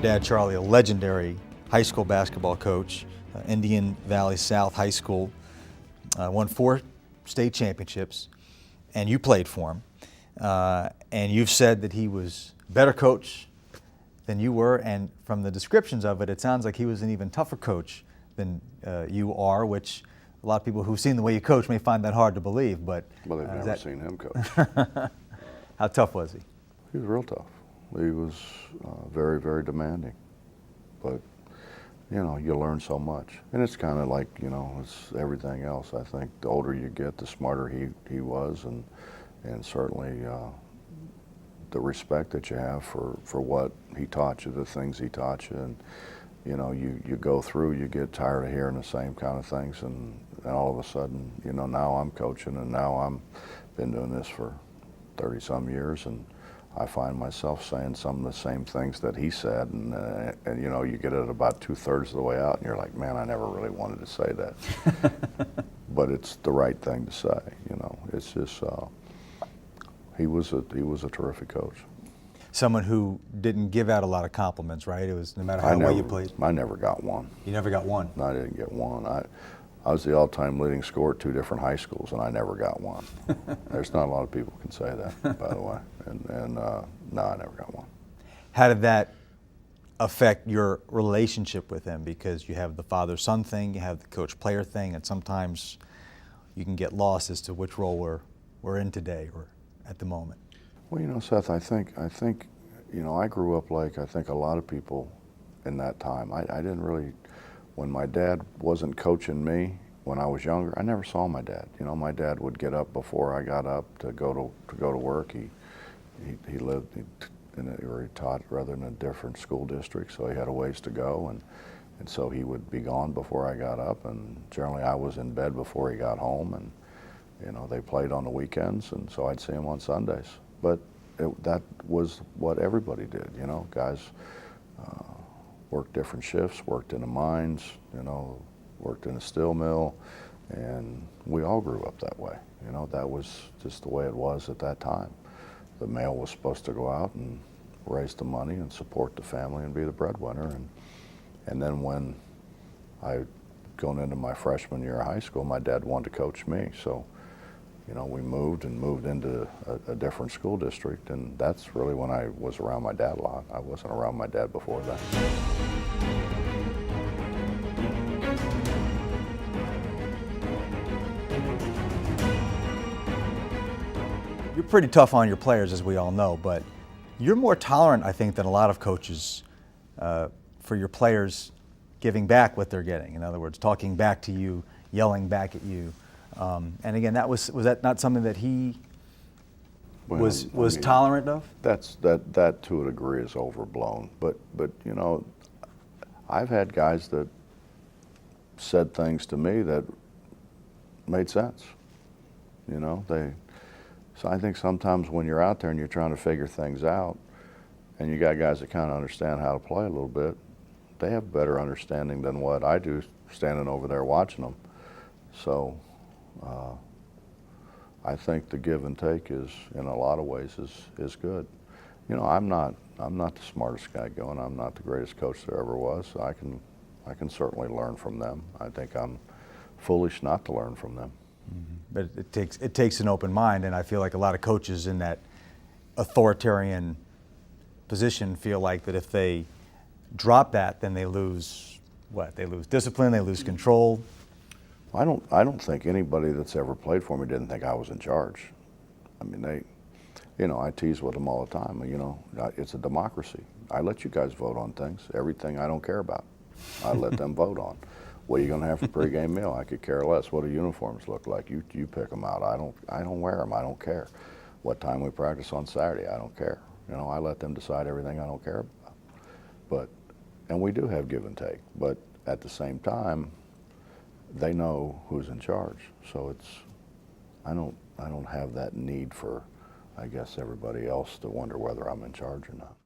dad, Charlie, a legendary high school basketball coach, Indian Valley South High School, won 4 state championships, and you played for him. And you've said that he was a better coach than you were, and from the descriptions of it, it sounds like he was an even tougher coach than you are, which a lot of people who've seen the way you coach may find that hard to believe. But well, they've never seen him coach. How tough was he? He was real tough. He was very, very demanding. But, you know, you learn so much. And it's kind of like, you know, it's everything else. I think the older you get, the smarter he was, and certainly the respect that you have for what he taught you, the things he taught you. And, you know, you go through, you get tired of hearing the same kind of things, and all of a sudden, you know, now I'm coaching, and now I'm been doing this for 30-some years, and I find myself saying some of the same things that he said, and you know, you get it about 2/3 of the way out, and you're like, man, I never really wanted to say that. But it's the right thing to say, you know. It's just, he was a terrific coach. Someone who didn't give out a lot of compliments, right? It was no matter how well you played. I never got one. You never got one? No, I didn't get one. I was the all-time leading scorer at 2 different high schools, and I never got one. There's not a lot of people can say that, by the way. And no, I never got one. How did that affect your relationship with him? Because you have the father-son thing, you have the coach-player thing, and sometimes you can get lost as to which role we're in today or at the moment. Well, you know, Seth, I think, you know, I grew up like I think a lot of people in that time. I didn't really, when my dad wasn't coaching me when I was younger, I never saw my dad. You know, my dad would get up before I got up to go to work. He lived or he taught rather in a different school district, so he had a ways to go, and so he would be gone before I got up, and generally I was in bed before he got home, and you know, they played on the weekends, and so I'd see him on Sundays. But that was what everybody did, you know. Guys worked different shifts, worked in the mines, you know, worked in a steel mill, and we all grew up that way. You know, that was just the way it was at that time. The male was supposed to go out and raise the money and support the family and be the breadwinner. And then when going into my freshman year of high school, my dad wanted to coach me. So, you know, we moved into a different school district, and that's really when I was around my dad a lot. I wasn't around my dad before that. You're pretty tough on your players, as we all know, but you're more tolerant, I think, than a lot of coaches for your players giving back what they're getting. In other words, talking back to you, yelling back at you. And again, was that not something that he was tolerant of? That to a degree is overblown. But you know, I've had guys that said things to me that made sense. You know, so I think sometimes when you're out there and you're trying to figure things out, and you got guys that kind of understand how to play a little bit, they have better understanding than what I do standing over there watching them. So I think the give and take is, in a lot of ways, is good. You know, I'm not the smartest guy going. I'm not the greatest coach there ever was. So I can certainly learn from them. I think I'm foolish not to learn from them. Mm-hmm. But it takes an open mind, and I feel like a lot of coaches in that authoritarian position feel like that if they drop that, then they lose what? They lose discipline, they lose control. I don't think anybody that's ever played for me didn't think I was in charge. I mean, you know, I tease with them all the time. You know, it's a democracy. I let you guys vote on things. Everything I don't care about, I let them vote on. What are you going to have for pregame meal? I could care less. What do uniforms look like? You pick them out. I don't wear them. I don't care. What time we practice on Saturday? I don't care. You know, I let them decide everything I don't care about. And we do have give and take. But at the same time, they know who's in charge. So I don't have that need for, I guess, everybody else to wonder whether I'm in charge or not.